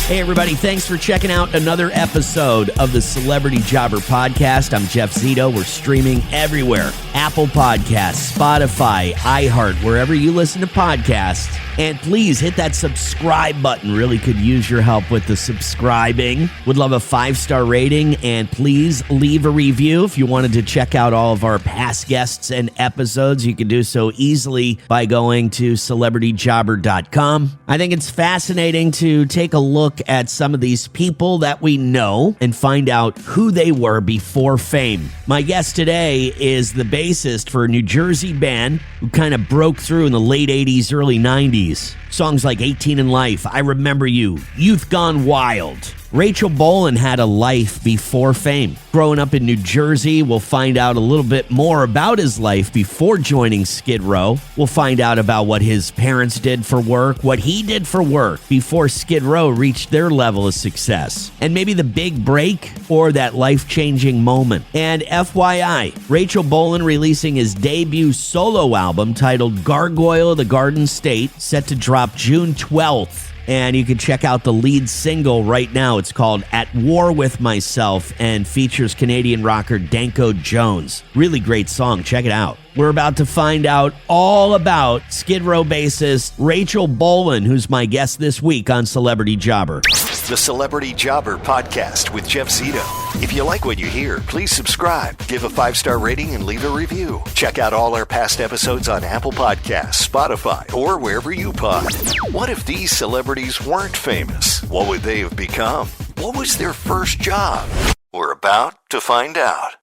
Hey, everybody. Thanks for checking out another episode of the Celebrity Jobber Podcast. I'm Jeff Zito. We're streaming everywhere. Apple Podcasts, Spotify, iHeart, wherever you listen to podcasts. And please hit that subscribe button. Really could use your help with the subscribing. Would love a 5-star rating. And please leave a review. If you wanted to check out all of our past guests and episodes, you can do so easily by going to celebrityjobber.com. I think it's fascinating to take a look at some of these people that we know and find out who they were before fame. My guest today is the bassist for a New Jersey band who kind of broke through in the late 80s, early 90s. Songs like 18 in Life, I Remember You, Youth Gone Wild. Rachel Bolan had a life before fame. Growing up in New Jersey, we'll find out a little bit more about his life before joining Skid Row. We'll find out about what his parents did for work, what he did for work before Skid Row reached their level of success, and maybe the big break or that life-changing moment. And FYI, Rachel Bolan releasing his debut solo album titled Gargoyle of the Garden State, set to drop June 12th. And you can check out the lead single right now. It's called At War With Myself and features Canadian rocker Danko Jones. Really great song. Check it out. We're about to find out all about Skid Row bassist Rachel Bolan, who's my guest this week on Celebrity Jobber. The Celebrity Jobber Podcast with Jeff Zito. If you like what you hear, please subscribe, give a 5-star rating, and leave a review. Check out all our past episodes on Apple Podcasts, Spotify, or wherever you pod. What if these celebrities weren't famous? What would they have become? What was their first job? We're about to find out.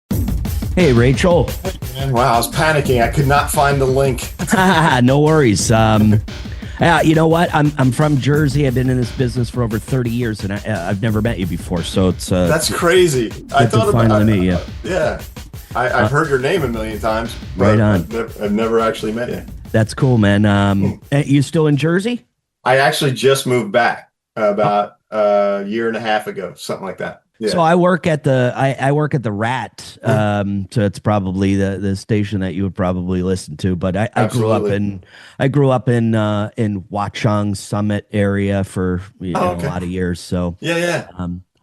Hey, Rachel. Wow, I was panicking. I could not find the link. No worries. You know what? I'm from Jersey. I've been in this business for over 30 years, and I've never met you before. So it's that's crazy. I thought about me. Yeah, I've heard your name a million times. Right on. I've never actually met you. That's cool, man. You still in Jersey? I actually just moved back about a year and a half ago, something like that. Yeah. So I work at the Rat. So it's probably the station that you would probably listen to. But I grew up in Watchung Summit area for a lot of years. So yeah.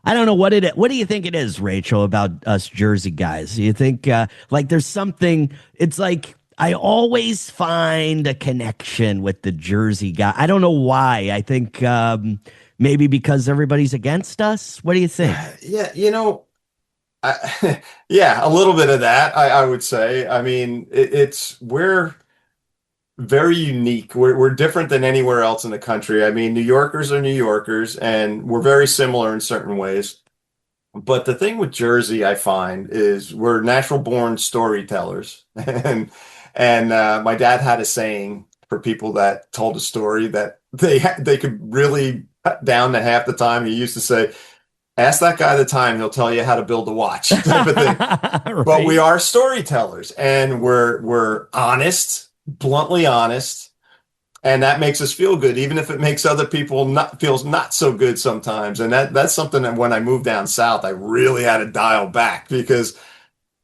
I don't know what do you think it is, Rachel, about us Jersey guys? Do you think like there's something? It's like I always find a connection with the Jersey guy. I don't know why. I think maybe because everybody's against us. What do you think? Yeah, a little bit of that. I would say. I mean, we're very unique. We're different than anywhere else in the country. I mean, New Yorkers are New Yorkers, and we're very similar in certain ways. But the thing with Jersey, I find, is we're natural-born storytellers, and my dad had a saying for people that told a story that they could really cut down to half the time. He used to say, "Ask that guy the time; he'll tell you how to build a watch." Type of thing. Right. But we are storytellers, and we're honest, bluntly honest, and that makes us feel good, even if it makes other people feels not so good sometimes. And that's something that when I moved down south, I really had to dial back, because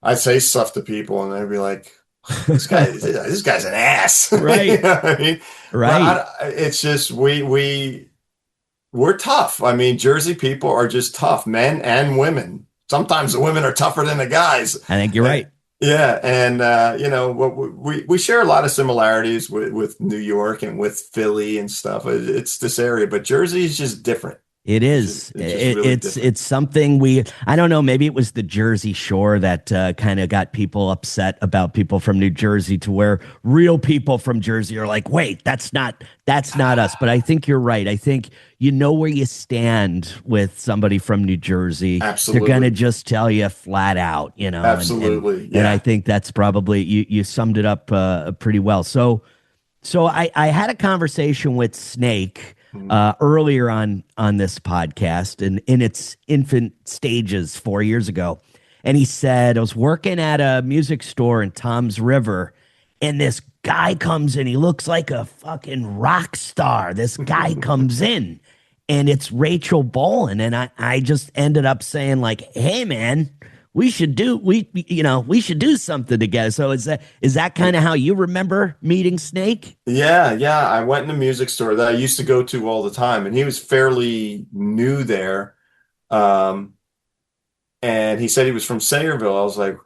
I say stuff to people, and they'd be like, this guy's an ass. Right. You know what I mean? Right. It's just we're tough. I mean, Jersey people are just tough, men and women. Sometimes the women are tougher than the guys. I think you're right. Yeah, and we share a lot of similarities with New York and with Philly and stuff. It's this area, but Jersey is just different. It is. It's something I don't know, maybe it was the Jersey Shore that kind of got people upset about people from New Jersey, to where real people from Jersey are like, wait, that's not us. But I think you're right. I think you know where you stand with somebody from New Jersey. Absolutely. They're going to just tell you flat out, Absolutely. And I think that's probably, you summed it up pretty well. So I had a conversation with Snake earlier on this podcast, and in its infant stages 4 years ago. And he said, I was working at a music store in Tom's River, and this guy comes in. He looks like a fucking rock star. This guy comes in, and it's Rachel Bolan. And I just ended up saying, like, hey, man, we should do something together. So is that kind of how you remember meeting Snake? Yeah, yeah. I went in a music store that I used to go to all the time, and he was fairly new there. Um, and he said he was from Sayreville. I was like,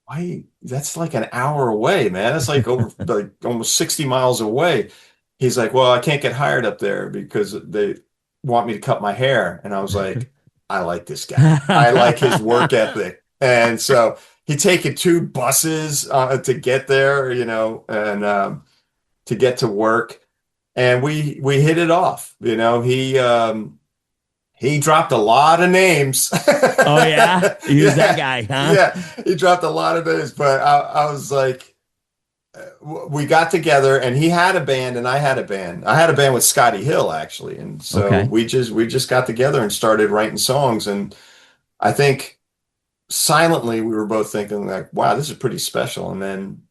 why? That's like an hour away, man. That's like over like almost 60 miles away. He's like, well, I can't get hired up there because they want me to cut my hair. And I was like, I like this guy. I like his work ethic. And so he'd taken two buses to get there, and to get to work. And we hit it off. He dropped a lot of names. Oh yeah, he was that Yeah, guy, huh? yeah, he dropped a lot of names, but I was like, we got together, and he had a band, and I had a band. I had a band with Scotty Hill actually, and so Okay. we just got together and started writing songs. And I think silently we were both thinking like, wow, this is pretty special. And then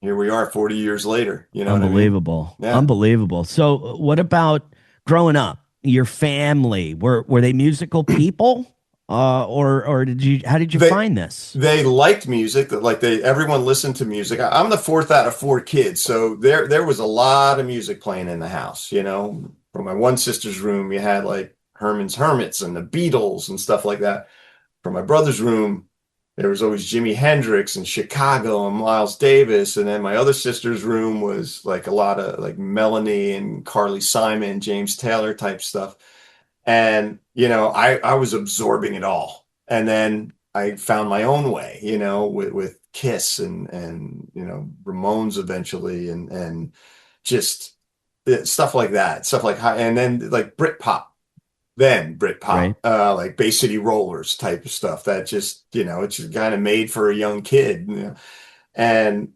here we are, 40 years later. You know what I mean? Unbelievable. Yeah. Unbelievable. So what about growing up? Your family, were they musical people? Or how did you They find this? they liked music, like everyone listened to music. I'm the fourth out of four kids, so there was a lot of music playing in the house. From my one sister's room, you had like Herman's Hermits and the Beatles and stuff like that. From my brother's room, there was always Jimi Hendrix and Chicago and Miles Davis. And then my other sister's room was like a lot of like Melanie and Carly Simon, James Taylor type stuff. And, I was absorbing it all. And then I found my own way, with Kiss and Ramones eventually and just stuff like that, stuff like, and then like Britpop, then Britpop, Right. like Bay City Rollers type of stuff that just, it's just kind of made for a young kid. And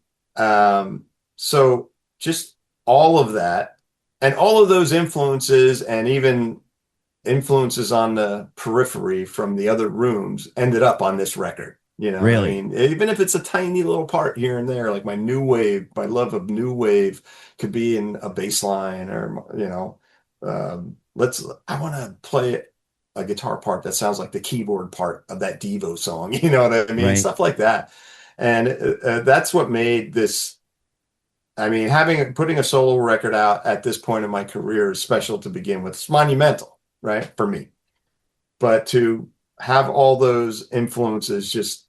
so just all of that and all of those influences and even influences on the periphery from the other rooms ended up on this record. I Really? mean, even if it's a tiny little part here and there, like my love of new wave could be in a bass line or, I want to play a guitar part that sounds like the keyboard part of that Devo song. You know what I mean? Right. Stuff like that. And that's what made this. I mean, putting a solo record out at this point in my career is special to begin with. It's monumental, right, for me. But to have all those influences just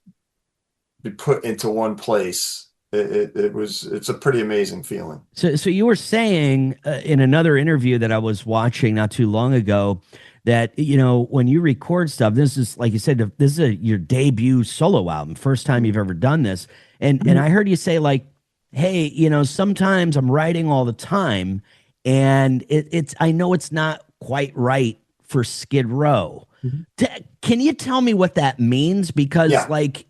be put into one place, it's a pretty amazing feeling. So you were saying in another interview that I was watching not too long ago that when you record stuff, this is like you said, this is your debut solo album, first time you've ever done this, and I heard you say like, hey, sometimes I'm writing all the time, and it's I know it's not quite right for Skid Row. Mhm. Can you tell me what that means? Because Yeah. like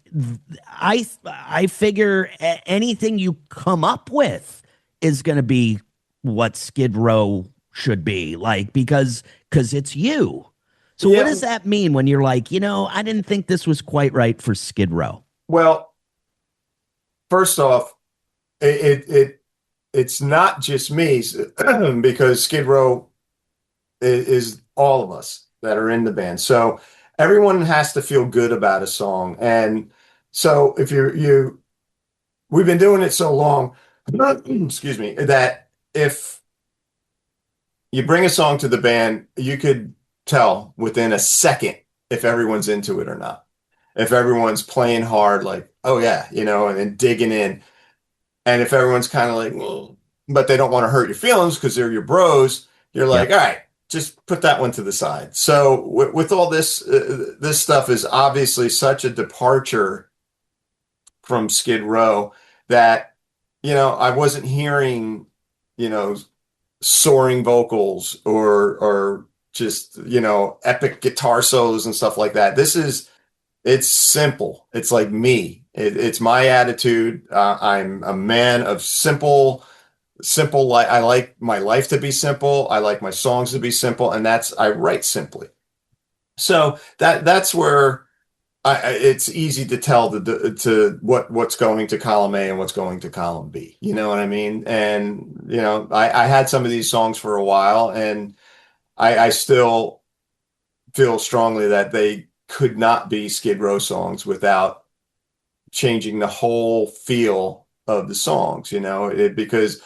I figure anything you come up with is going to be what Skid Row should be like because it's you. So what Yeah. does that mean when you're like, I didn't think this was quite right for Skid Row? Well, first off, it's not just me because Skid Row is all of us that are in the band. So everyone has to feel good about a song. And so if we've been doing it so long, excuse me, that if you bring a song to the band, you could tell within a second if everyone's into it or not. If everyone's playing hard, like, oh yeah, and then digging in. And if everyone's kind of like, but they don't want to hurt your feelings because they're your bros, you're like, Yep. all right, just put that one to the side. So with all this, this stuff is obviously such a departure from Skid Row that, I wasn't hearing, you know, soaring vocals or just, epic guitar solos and stuff like that. It's simple. It's like me. It's my attitude. I'm a man of simple. I like my life to be simple. I like my songs to be simple, and I write simply. So that's where it's easy to tell what's going to column A and what's going to column B. You know what I mean? And I had some of these songs for a while, and I still feel strongly that could not be Skid Row songs without changing the whole feel of the songs, because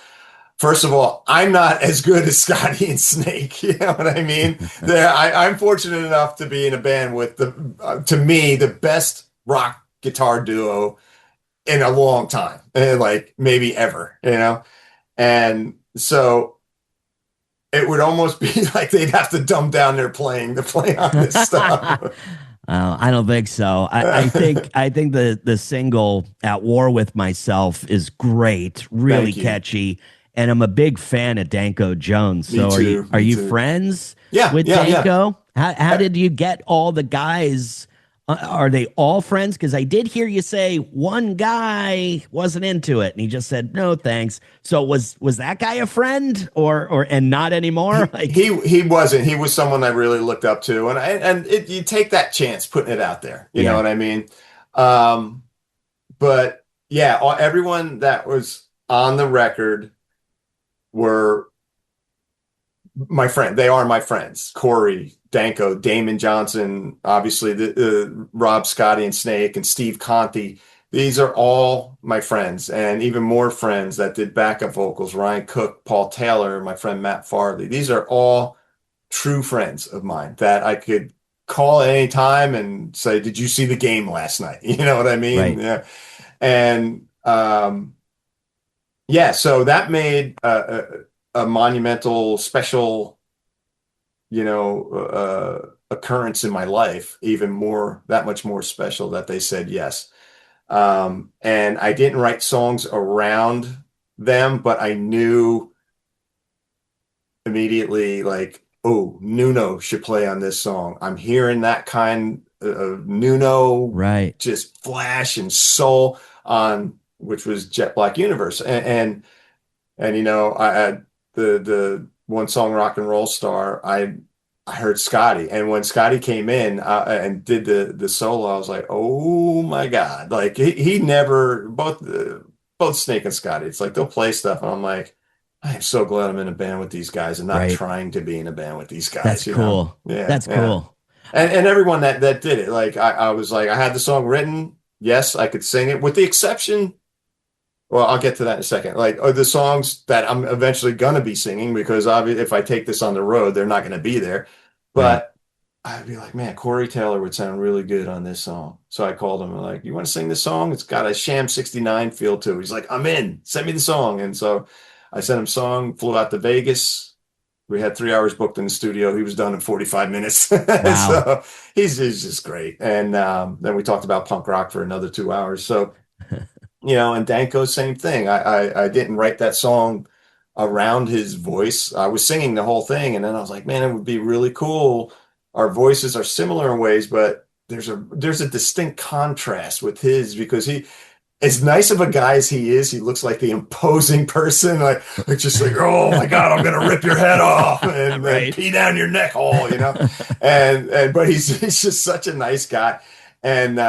first of all, I'm not as good as Scotty and Snake. You know what I mean? I'm fortunate enough to be in a band with to me, the best rock guitar duo in a long time, like maybe ever. And so it would almost be like they'd have to dumb down their playing to play on this stuff. I don't think so. I think the single "At War with Myself" is great, really catchy, and I'm a big fan of Danko Jones. So are you friends with Danko? Yeah. How did you get all the guys? Are they all friends? Because I did hear you say one guy wasn't into it, and he just said no thanks. So was that guy a friend, or and not anymore? He wasn't. He was someone I really looked up to, and you take that chance putting it out there. You know what I mean? But yeah, everyone that was on the record were my friend. They are my friends. Corey, Danko, Damon Johnson, obviously the Rob, Scotty, and Snake, and Steve Conti. These are all my friends, and even more friends that did backup vocals. Ryan Cook, Paul Taylor, my friend Matt Farley. These are all true friends of mine that I could call at any time and say, "Did you see the game last night?" You know what I mean? Right. Yeah. And so that made a monumental, special, occurrence in my life, that much more special that they said yes. And I didn't write songs around them, but I knew immediately, like, oh, Nuno should play on this song. I'm hearing that kind of Nuno, right? Just flash and soul on, which was Jet Black Universe, and I had the one song Rock and Roll Star. I heard Scotty, and when Scotty came in and did the solo, I was like, oh my God. Like he never, both Snake and Scotty, it's like they'll play stuff and I'm like, I am so glad I'm in a band with these guys and not trying to be in a band with these guys. That's cool. Yeah, that's cool. And everyone that did it, like I was like, I had the song written. Yes, I could sing it, with the exception. Well, I'll get to that in a second. Like, the songs that I'm eventually going to be singing, because obviously if I take this on the road, they're not going to be there. But I'd be like, man, Corey Taylor would sound really good on this song. So I called him and like, you want to sing this song? It's got a Sham 69 feel to it. He's like, I'm in. Send me the song. And so I sent him song, flew out to Vegas. We had 3 hours booked in the studio. He was done in 45 minutes. Wow. So he's just great. And then we talked about punk rock for another 2 hours. So and Danko, same thing. I didn't write that song around his voice. I was singing the whole thing, and then I was like, man, it would be really cool. Our voices are similar in ways, but there's a distinct contrast with his, because he, as nice of a guy as he is, he looks like the imposing person, like just like, oh my God, I'm gonna rip your head off and pee down your neck hole, and but he's just such a nice guy, and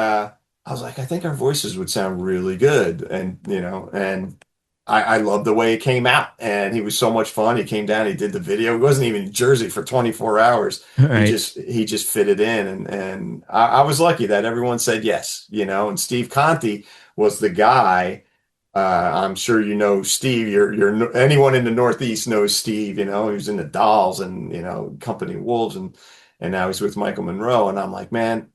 I was like, I think our voices would sound really good. And, and I love the way it came out. And he was so much fun. He came down, he did the video. He wasn't even in Jersey for 24 hours. Right. He just fit it in. And I was lucky that everyone said yes, and Steve Conti was the guy. I'm sure Steve. You're anyone in the Northeast knows Steve. He was in the Dolls and Company Wolves, and now he's with Michael Monroe. And I'm like, man,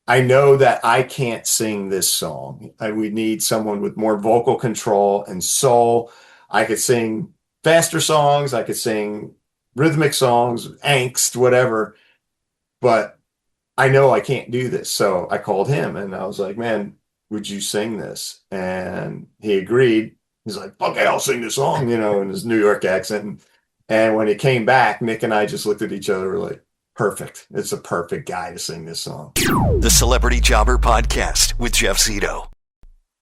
I know that I can't sing this song. We need someone with more vocal control and soul. I could sing faster songs. I could sing rhythmic songs, angst, whatever. But I know I can't do this. So I called him and I was like, man, would you sing this? And he agreed. He's like, okay, I'll sing the song, in his New York accent. And when he came back, Nick and I just looked at each other. We're like, perfect. It's a perfect guy to sing this song. The Celebrity Jobber Podcast with Jeff Zito.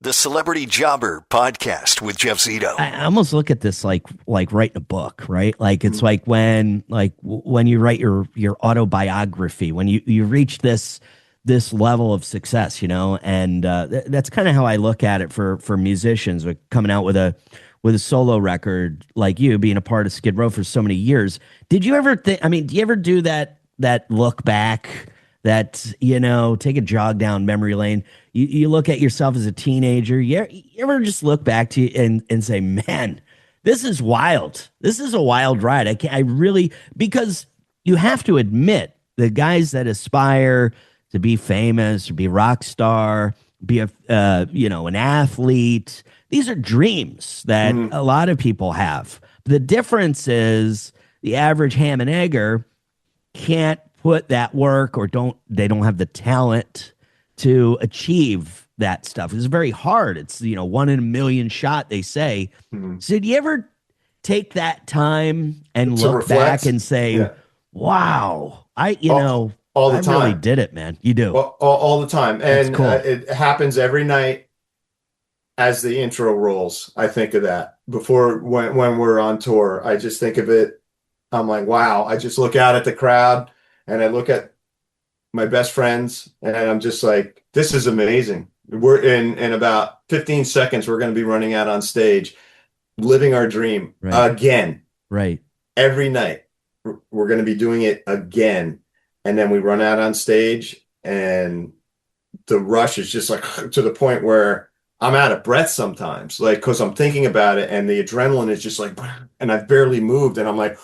The Celebrity Jobber Podcast with Jeff Zito. I almost look at this like writing a book, right? Like it's like when you write your autobiography, when you reach this level of success, and that's kind of how I look at it for musicians, like coming out with a solo record, like you being a part of Skid Row for so many years. Did you ever do you ever do that look back that, you know, take a jog down memory lane. You look at yourself as a teenager. You ever just look back to you and say, man, this is wild. This is a wild ride. I really, because you have to admit the guys that aspire to be famous, to be a rock star, be an athlete. These are dreams that a lot of people have. The difference is the average ham and egger can't put that work or they don't have the talent to achieve that stuff. It's very hard. It's, 1 in a million shot, they say. So did you ever take that time and To look reflect? back and say, wow, All the I time. really did it, man. You do. All the time. That's And cool. it happens every night as the intro rolls. I think of that before when we're on tour. I just think of it. I'm like, wow. I just look out at the crowd and I look at my best friends and I'm just like, this is amazing. We're in about 15 seconds, we're going to be running out on stage, living our dream again. Right. Every night. We're going to be doing it again. And then we run out on stage and the rush is just like to the point where I'm out of breath sometimes, like, because I'm thinking about it and the adrenaline is just like, and I've barely moved and I'm like,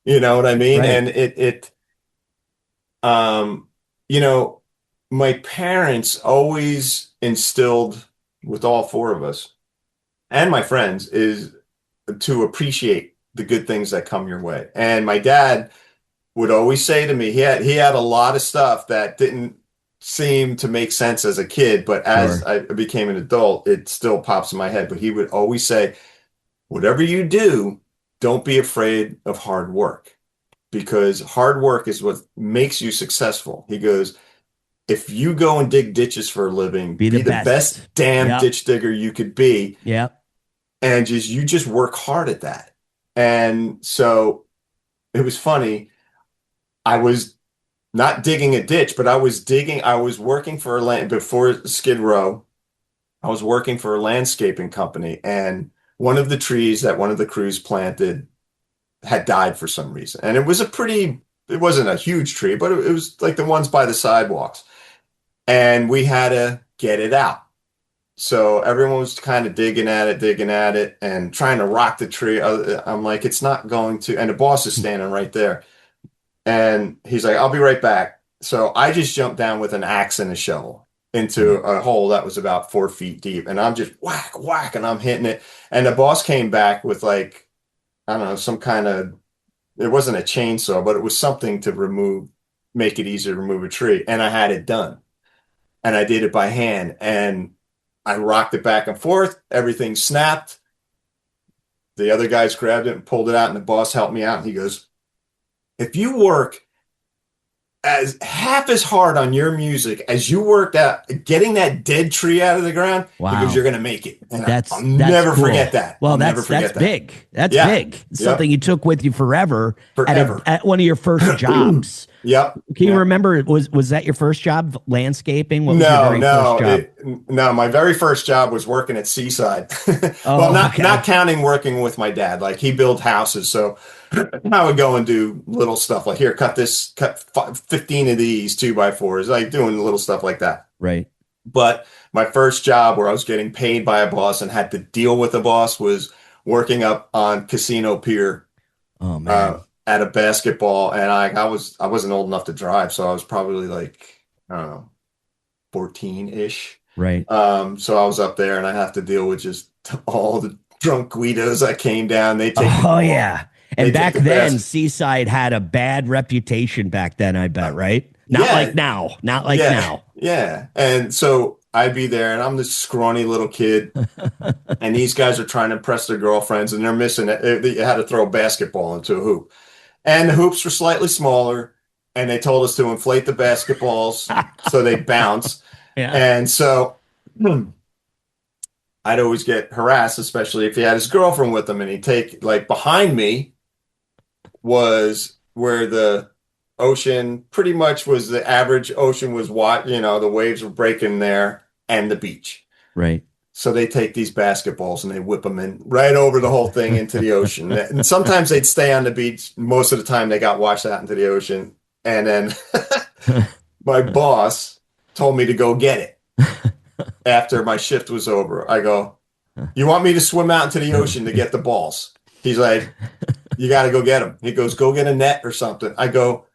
you know what I mean? Right. And you know, my parents always instilled with all four of us and my friends is to appreciate the good things that come your way. And my dad would always say to me, he had a lot of stuff that didn't seem to make sense as a kid, but as I became an adult, it still pops in my head. But he would always say, whatever you do, don't be afraid of hard work, because hard work is what makes you successful. He goes, if you go and dig ditches for a living, be the best damn ditch digger you could be. Yeah. And you just work hard at that. And so it was funny. I was not digging a ditch, but I was working for before Skid Row. I was working for a landscaping company, and one of the trees that one of the crews planted had died for some reason. And it wasn't a huge tree, but it was like the ones by the sidewalks. And we had to get it out. So everyone was kind of digging at it and trying to rock the tree. I'm like, it's not going to, and the boss is standing right there. And he's like, I'll be right back. So I just jumped down with an axe and a shovel into a hole that was about 4 feet deep. And I'm just whack, whack, and I'm hitting it. And the boss came back with like, I don't know, some kind of, it wasn't a chainsaw, but it was something to make it easier to remove a tree. And I had it done. And I did it by hand. And I rocked it back and forth. Everything snapped. The other guys grabbed it and pulled it out. And the boss helped me out. And he goes, if you work as half as hard on your music as you worked at getting that dead tree out of the ground, because you're going to make it. And I'll never forget that. Well, that's big. That's big. It's something you took with you forever. At one of your first jobs. Yep. Can you remember, was that your first job, landscaping? What was your very first job? No, my very first job was working at Seaside. Not counting working with my dad. Like, he built houses, so I would go and do little stuff like, here, cut 15 of these 2x4s, like doing little stuff like that. Right. But my first job where I was getting paid by a boss and had to deal with a boss was working up on Casino Pier. Oh, man. At a basketball, and I wasn't old enough to drive, so I was probably like, I don't know, 14-ish. Right. So I was up there and I have to deal with just all the drunk Guidos that came down. They take yeah. And back then, Seaside had a bad reputation back then, I bet, right? Not like now. Now. Yeah. And so I'd be there and I'm this scrawny little kid and these guys are trying to impress their girlfriends and they're missing it. They had to throw a basketball into a hoop. And the hoops were slightly smaller, and they told us to inflate the basketballs so they bounce. Yeah. And so I'd always get harassed, especially if he had his girlfriend with him, and he'd take, like, behind me was where the ocean pretty much was, the average ocean was what, the waves were breaking there, and the beach. Right. So they take these basketballs and they whip them in right over the whole thing into the ocean. And sometimes they'd stay on the beach. Most of the time they got washed out into the ocean. And then My boss told me to go get it after my shift was over. I go, you want me to swim out into the ocean to get the balls? He's like, you got to go get them. He goes, go get a net or something. I go,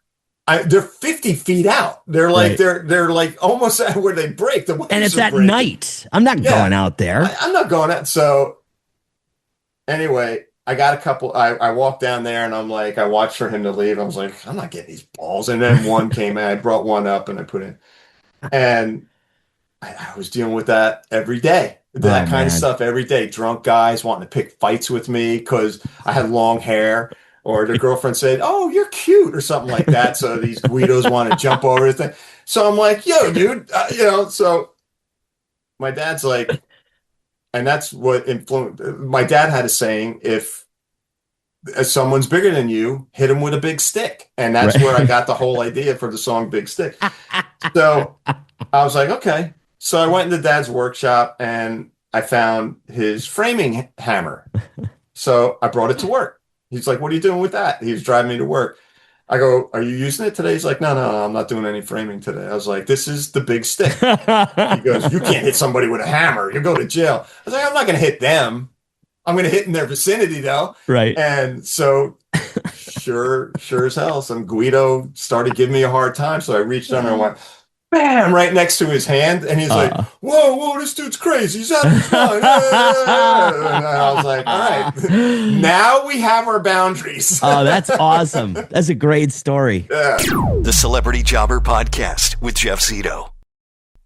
they're 50 feet out. They're like, Right. they're like almost at where they break. The And waves it's are at breaking. night. I'm not going out there. I'm not going out. So anyway, I got a couple. I walked down there and I'm like, I watched for him to leave. I was like, I'm not getting these balls. And then one came in. I brought one up and I put it. And I was dealing with that every day. That kind of Man. stuff every day. Drunk guys wanting to pick fights with me because I had long hair, or their girlfriend said, "Oh, you're cute," or something like that. So these Guidos want to jump over the thing. So I'm like, "Yo, dude," So my dad's like, and that's what influenced. My dad had a saying: if someone's bigger than you, hit them with a big stick, and that's Right. where I got the whole idea for the song "Big Stick." So I was like, okay. So I went into Dad's workshop and I found his framing hammer. So I brought it to work. He's like, what are you doing with that? He was driving me to work. I go, are you using it today? He's like, no, I'm not doing any framing today. I was like, this is the big stick. He goes, you can't hit somebody with a hammer. You'll go to jail. I was like, I'm not going to hit them. I'm going to hit in their vicinity though. Right. And so sure as hell, some Guido started giving me a hard time. So I reached under and went, bam, right next to his hand. And he's like, whoa, this dude's crazy. He's out of his mind. And I was like, all right, now we have our boundaries. Oh, that's awesome. That's a great story. Yeah. The Celebrity Jobber Podcast with Jeff Zito.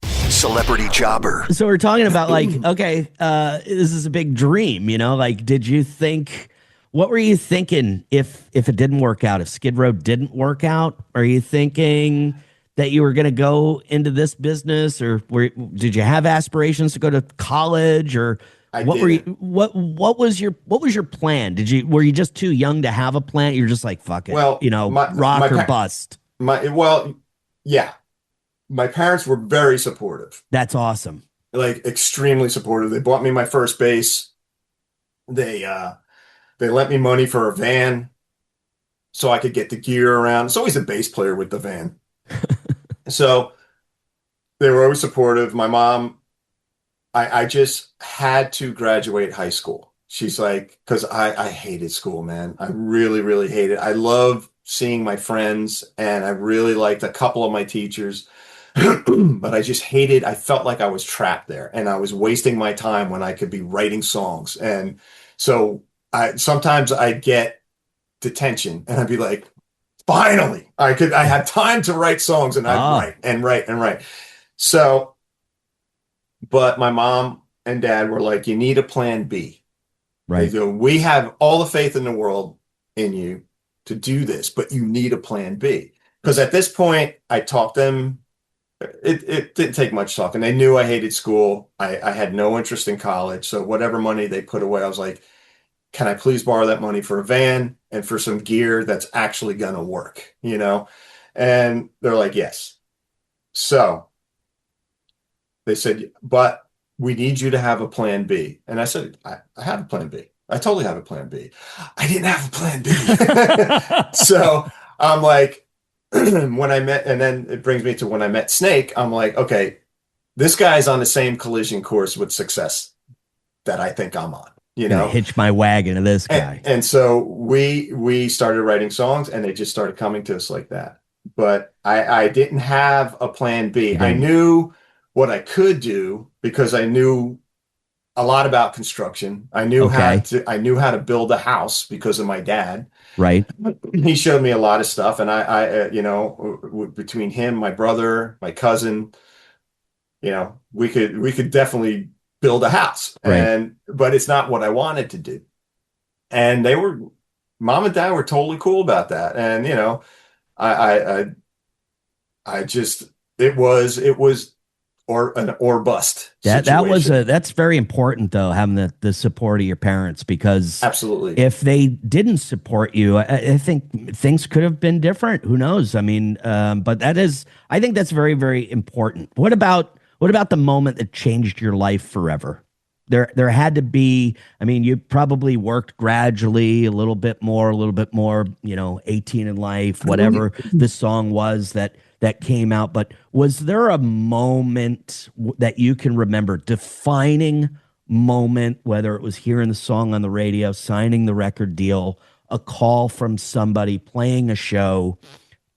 Celebrity Jobber. So we're talking about like, okay, this is a big dream, like, did you think, what were you thinking if it didn't work out, if Skid Row didn't work out? Are you thinking that you were going to go into this business, or did you have aspirations to go to college, or what was your plan? Were you just too young to have a plan? You're just like, fuck it, Well, rock or bust. Yeah. My parents were very supportive. That's awesome. Like extremely supportive. They bought me my first bass. They lent me money for a van so I could get the gear around. It's always a bass player with the van. So they were always supportive. My mom, I just had to graduate high school. She's like, because I hated school, man. I really, really hated it. I love seeing my friends, and I really liked a couple of my teachers, but I just I felt like I was trapped there, and I was wasting my time when I could be writing songs. And so sometimes I'd get detention, and I'd be like, finally, I had time to write songs, and I'd write. So, but my mom and dad were like, you need a plan B. Right. They go, we have all the faith in the world in you to do this, but you need a plan B. Because at this point, I talked them. It didn't take much talking. They knew I hated school. I had no interest in college. So whatever money they put away, I was like, can I please borrow that money for a van and for some gear that's actually going to work, And they're like, yes. So they said, but we need you to have a plan B. And I said, I have a plan B. I totally have a plan B. I didn't have a plan B. So I'm like, when I met, and then it brings me to when I met Snake, I'm like, okay, this guy's on the same collision course with success that I think I'm on. Hitch my wagon to this guy. And so we started writing songs, and they just started coming to us like that. But I didn't have a plan B. I knew what I could do because I knew a lot about construction. I knew how to build a house because of my dad. Right. He showed me a lot of stuff, and I between him, my brother, my cousin, we could definitely build a house. Right. But it's not what I wanted to do. And mom and dad were totally cool about that. And, I just, it was or bust. That's very important though, having the support of your parents, because absolutely, if they didn't support you, I think things could have been different. Who knows? I mean, but I think that's very, very important. What about the moment that changed your life forever? there had to be, I mean, you probably worked gradually, a little bit more, 18 in Life, whatever the song was that came out. But was there a moment that you can remember, defining moment, whether it was hearing the song on the radio, signing the record deal, a call from somebody, playing a show,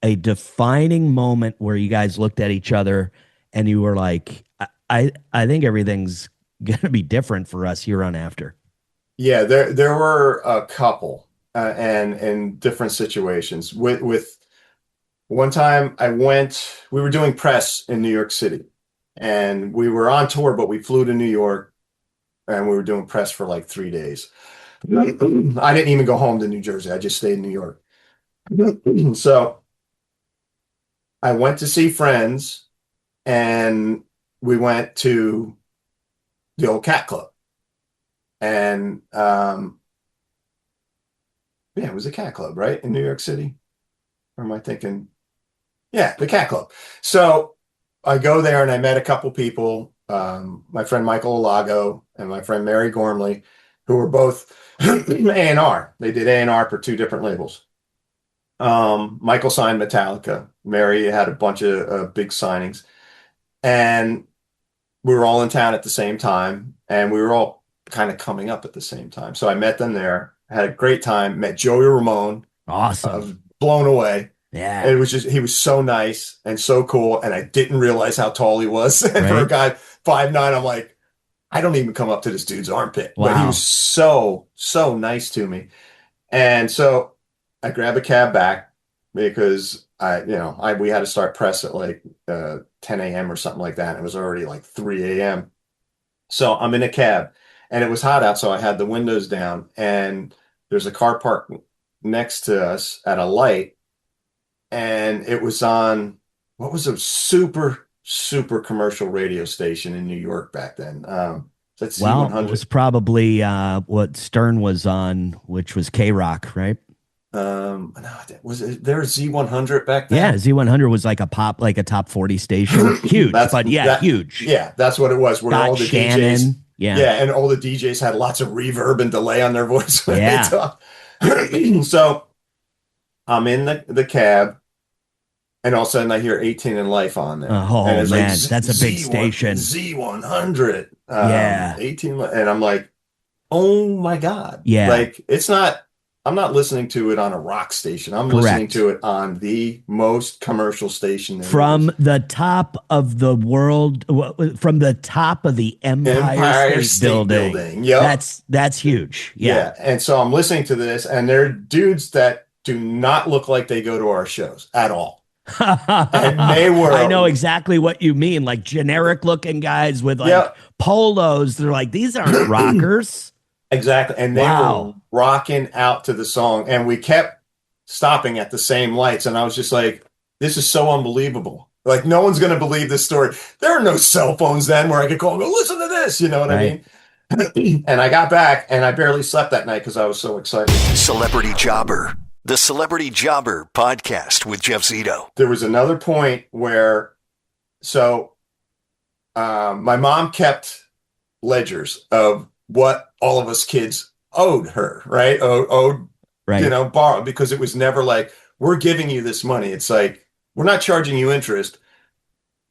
a defining moment where you guys looked at each other and you were like, I think everything's going to be different for us here on after? Yeah, there were a couple, and in different situations. With one time we were doing press in New York City, and we were on tour, but we flew to New York, and we were doing press for like 3 days. I didn't even go home to New Jersey. I just stayed in New York. So I went to see friends, and we went to the old Cat Club. And yeah, it was a Cat Club, right? In New York City. Or am I thinking? Yeah, the Cat Club. So I go there and I met a couple people, my friend Michael Alago and my friend Mary Gormley, who were both A&R. They did A&R for two different labels. Michael signed Metallica. Mary had a bunch of big signings. And we were all in town at the same time, and we were all kind of coming up at the same time. So I met them there, had a great time, met Joey Ramone. Awesome. I was blown away. Yeah. And it was he was so nice and so cool. And I didn't realize how tall he was. And for a guy 5'9", I'm like, I don't even come up to this dude's armpit. Wow. But he was so nice to me. And so I grabbed a cab back because we had to start press at like 10 a.m. or something like that. It was already like 3 a.m. So I'm in a cab, and it was hot out, so I had the windows down, and there's a car parked next to us at a light, and it was on what was a super commercial radio station in New York back then. That's Z100. It was probably what Stern was on, which was K-Rock, right? No, was there a Z100 back then? Yeah, Z100 was like a top 40 station. Huge, huge. Yeah, that's what it was. Where all the Shannon. DJs, yeah, and all the DJs had lots of reverb and delay on their voice when Yeah. they talk. So I'm in the cab, and all of a sudden I hear 18 in Life on there. Oh, and it's man, like, that's a big station. Z100. Yeah. 18, and I'm like, oh my God. Yeah. Like, I'm not listening to it on a rock station. I'm Correct. listening to it on the most commercial station there From is. the top of the world, from the top of the Empire State Building. Yep. That's huge. Yeah. And so I'm listening to this, and there are dudes that do not look like they go to our shows at all. And they were. I know exactly what you mean. Like generic looking guys with like polos. They're like, these aren't rockers. Exactly. And they were rocking out to the song, and we kept stopping at the same lights. And I was just like, this is so unbelievable. Like, no one's going to believe this story. There are no cell phones then where I could call and go, listen to this. You know what I mean? And I got back, and I barely slept that night because I was so excited. Celebrity Jobber, the Celebrity Jobber podcast with Jeff Zito. There was another point where, my mom kept ledgers of what all of us kids owed her, right? Owed, borrowed, because it was never like, we're giving you this money. It's like, we're not charging you interest,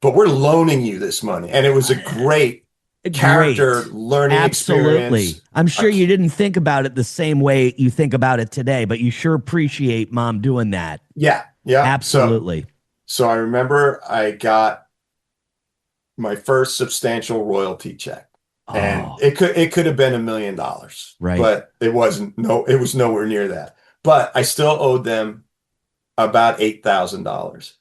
but we're loaning you this money. And it was a great character learning experience. I'm sure you didn't think about it the same way you think about it today, but you sure appreciate mom doing that. Yeah. Absolutely. So I remember I got my first substantial royalty check. And it could have been $1 million, right? But it wasn't. No, it was nowhere near that. But I still owed them about $8,000.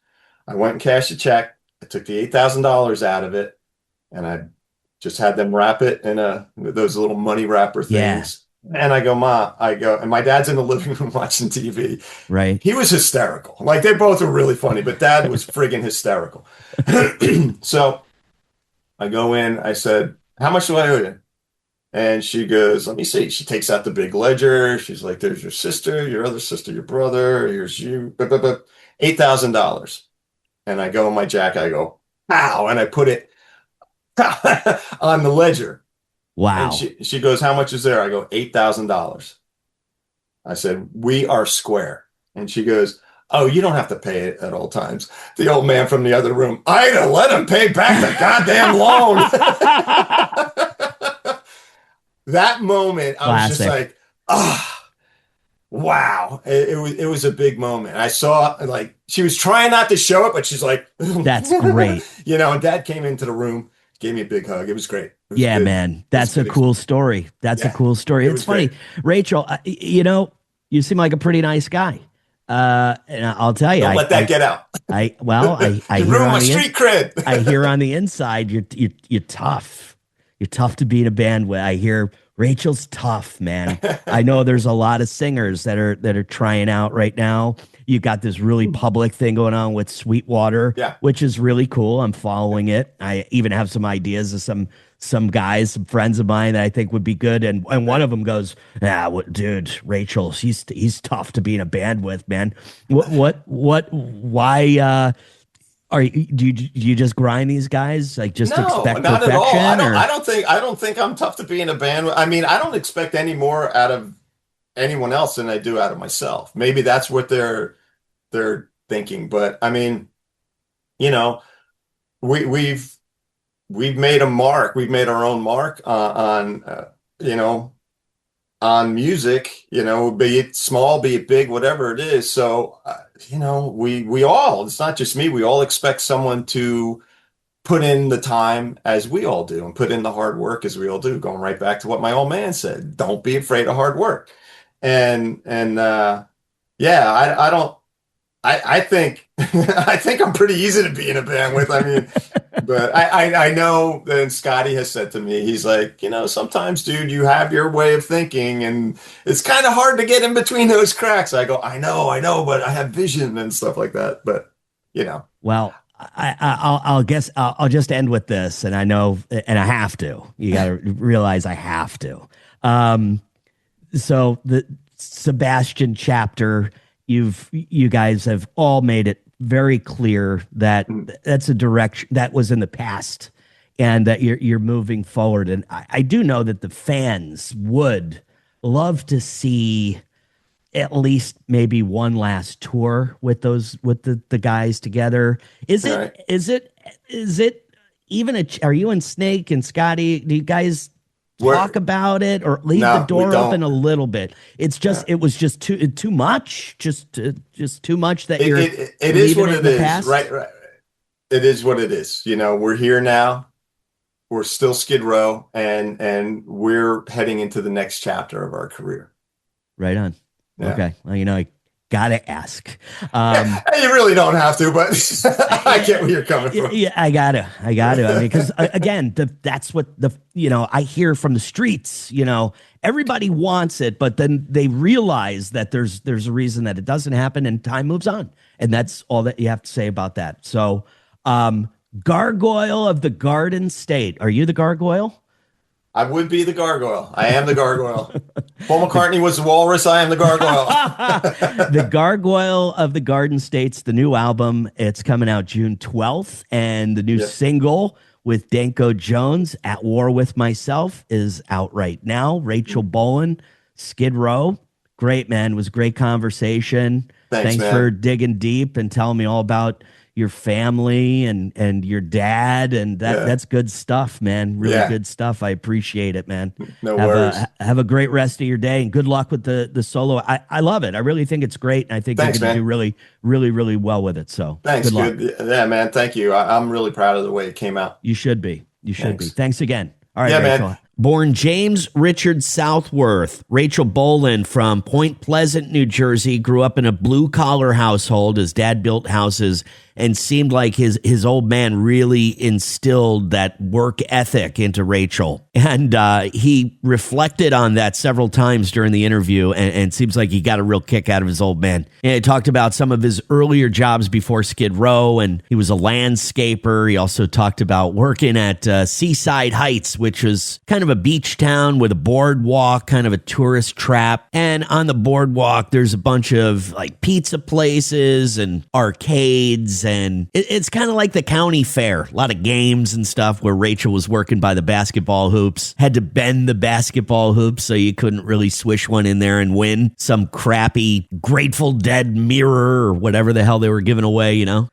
I went and cashed a check. I took the $8,000 out of it, and I just had them wrap it in those little money wrapper things. Yeah. And I go, Ma, and my dad's in the living room watching TV. Right. He was hysterical. Like, they both were really funny, but Dad was friggin' hysterical. So I go in. I said, how much do I owe you? And she goes, let me see. She takes out the big ledger. She's like, there's your sister, your other sister, your brother. Here's you. $8,000. And I go in my jacket. I go, pow. And I put it on the ledger. And Wow. she goes, how much is there? I go, $8,000. I said, we are square. And she goes, oh, you don't have to pay it at all times. The old man from the other room, I'd have let him pay back the goddamn loan. That moment, I was just Classic. like, ah, wow. It was a big moment. I saw, like, she was trying not to show it, but she's like, That's great. and Dad came into the room, gave me a big hug. It was great. It was Yeah, good. man. That's a cool story. That's a Yeah, cool story. it It's was funny. great. Rachel, you seem like a pretty nice guy. And I'll tell you, Don't let that get out. I You hear ruin on my the street cred. I hear on the inside, you're tough. You're tough to be in a band with. I hear Rachel's tough, man. I know there's a lot of singers that are trying out right now. You got this really public thing going on with Sweetwater, Yeah. which is really cool. I'm following it. I even have some ideas of some guys, some friends of mine that I think would be good. And one of them goes, dude, Rachel, he's tough to be in a band with, man. Why, do you just grind these guys? Like just No, expect not at all. perfection? I don't think I'm tough to be in a band. I mean, I don't expect any more out of anyone else than I do out of myself. Maybe that's what they're thinking. But I mean, you know, we've made a mark. We've made our own mark on music, be it small, be it big, whatever it is. So, we all, it's not just me, we all expect someone to put in the time as we all do and put in the hard work as we all do. Going right back to what my old man said, don't be afraid of hard work. Yeah, I don't, I think, I think I'm pretty easy to be in a band with. I mean, but I know that Scotty has said to me, he's like, sometimes, dude, you have your way of thinking and it's kind of hard to get in between those cracks. I go, I know, but I have vision and stuff like that. But, Well, I'll guess I'll just end with this, and I know, and I have to. You got to realize I have to. So the Sebastian chapter, you guys have all made it very clear that that's a direction that was in the past, and that you're moving forward. And I do know that the fans would love to see at least maybe one last tour with the guys together. Is it even are you and Snake and Scotty, do you guys talk about it or leave the door open a little bit? It's just, it was just too much, just too much that it is what it is. Right. It is what it is. We're here now. We're still Skid Row and we're heading into the next chapter of our career. Right on. Yeah. Okay. Well, I gotta ask. You really don't have to, but I get where you're coming from. Yeah, I gotta. I mean, because again, that's what I hear from the streets. Everybody wants it, but then they realize that there's a reason that it doesn't happen, and time moves on, and that's all that you have to say about that. So, Gargoyle of the Garden State. Are you the gargoyle? I would be the gargoyle. I am the gargoyle. Paul McCartney was the walrus. I am the gargoyle. The Gargoyle of the Garden State's the new album. It's coming out June 12th. And the new single with Danko Jones, At War With Myself, is out right now. Rachel Bolan, Skid Row. Great, man. It was a great conversation. Thanks man. For digging deep and telling me all about your family and your dad, and that's good stuff, man. Really good stuff. I appreciate it, man. No worries. Have a great rest of your day, and good luck with the solo. I love it. I really think it's great, and I think you're going to do really, really, really well with it. So thanks. Good luck. Good. Yeah, man. Thank you. I'm really proud of the way it came out. You should be. Thanks again. All right, Rachel. Man. Born James Richard Southworth, Rachel Bolan from Point Pleasant, New Jersey, grew up in a blue-collar household. His dad built houses and seemed like his old man really instilled that work ethic into Rachel. And he reflected on that several times during the interview, and seems like he got a real kick out of his old man. And he talked about some of his earlier jobs before Skid Row, and he was a landscaper. He also talked about working at Seaside Heights, which was kind of a beach town with a boardwalk, kind of a tourist trap. And on the boardwalk, there's a bunch of like pizza places and arcades and it's kind of like the county fair. A lot of games and stuff where Rachel was working by the basketball hoops, had to bend the basketball hoops so you couldn't really swish one in there and win some crappy Grateful Dead mirror or whatever the hell they were giving away, you know?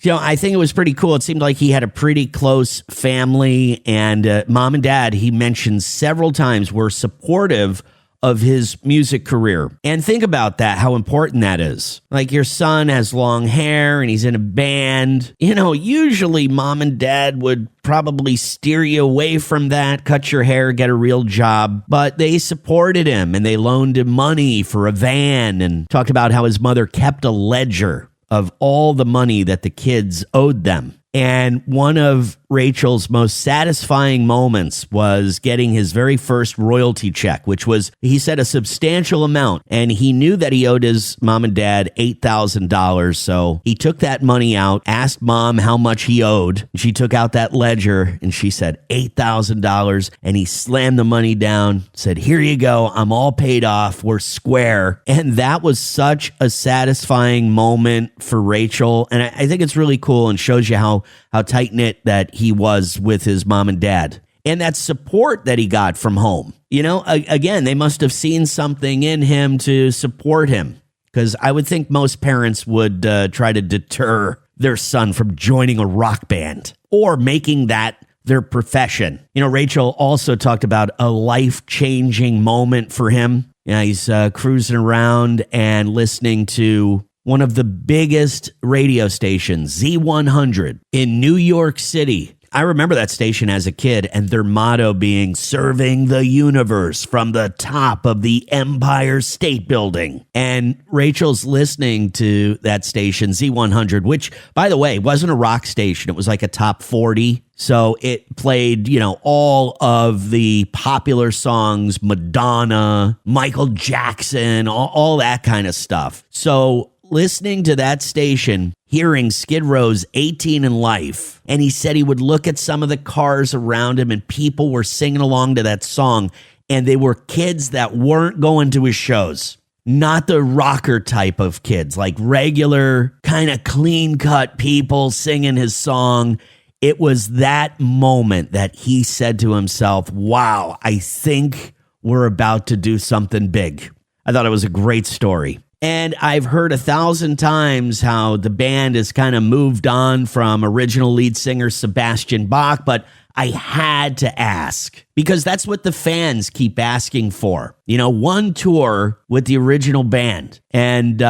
I think it was pretty cool. It seemed like he had a pretty close family, and mom and dad, he mentioned several times, were supportive of his music career. And think about that, how important that is. Like, your son has long hair and he's in a band. Usually mom and dad would probably steer you away from that, cut your hair, get a real job. But they supported him and they loaned him money for a van and talked about how his mother kept a ledger of all the money that the kids owed them. And one of Rachel's most satisfying moments was getting his very first royalty check, which was, he said, a substantial amount. And he knew that he owed his mom and dad $8,000. So he took that money out, asked mom how much he owed. She took out that ledger and she said $8,000. And he slammed the money down, said, "Here you go. I'm all paid off. We're square." And that was such a satisfying moment for Rachel. And I think it's really cool and shows you how tight-knit that he was with his mom and dad. And that support that he got from home. Again, they must have seen something in him to support him. Because I would think most parents would try to deter their son from joining a rock band or making that their profession. Rachel also talked about a life-changing moment for him. He's cruising around and listening to one of the biggest radio stations, Z100, in New York City. I remember that station as a kid, and their motto being "Serving the Universe from the top of the Empire State Building." And Rachel's listening to that station, Z100, which, by the way, wasn't a rock station. It was like a top 40. So it played, all of the popular songs, Madonna, Michael Jackson, all that kind of stuff. So listening to that station, hearing Skid Row's 18 in Life, and he said he would look at some of the cars around him and people were singing along to that song, and they were kids that weren't going to his shows. Not the rocker type of kids, like regular kind of clean-cut people singing his song. It was that moment that he said to himself, "Wow, I think we're about to do something big." I thought it was a great story. And I've heard 1,000 times how the band has kind of moved on from original lead singer Sebastian Bach, but I had to ask because that's what the fans keep asking for. One tour with the original band. And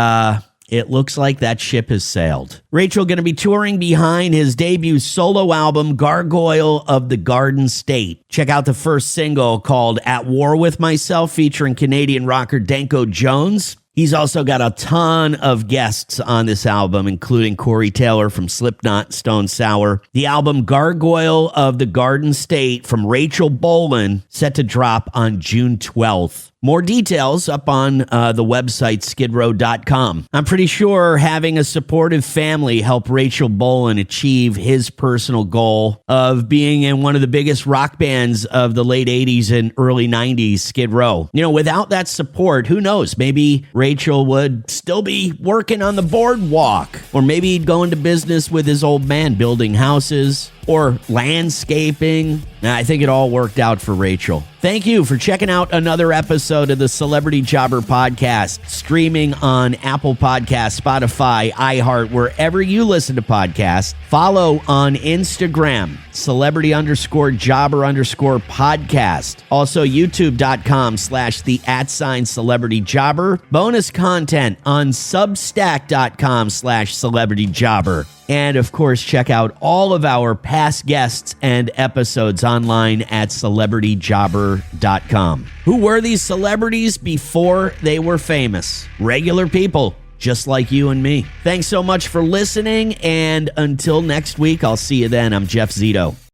it looks like that ship has sailed. Rachel going to be touring behind his debut solo album, Gargoyle of the Garden State. Check out the first single called At War With Myself, featuring Canadian rocker Danko Jones. He's also got a ton of guests on this album, including Corey Taylor from Slipknot, Stone Sour. The album Gargoyle of the Garden State from Rachel Bolan, set to drop on June 12th. More details up on the website, skidrow.com. I'm pretty sure having a supportive family helped Rachel Bolan achieve his personal goal of being in one of the biggest rock bands of the late 80s and early 90s, Skid Row. Without that support, who knows? Maybe Rachel would still be working on the boardwalk, or maybe he'd go into business with his old man, building houses or landscaping. I think it all worked out for Rachel. Thank you for checking out another episode of the Celebrity Jobber Podcast, streaming on Apple Podcasts, Spotify, iHeart, wherever you listen to podcasts. Follow on Instagram, celebrity_jobber_podcast. Also, youtube.com/the@celebrityjobber. Bonus content on substack.com/celebrityjobber. And of course, check out all of our past guests and episodes online at celebrityjobber.com. Who were these celebrities before they were famous? Regular people, just like you and me. Thanks so much for listening, and until next week, I'll see you then. I'm Jeff Zito.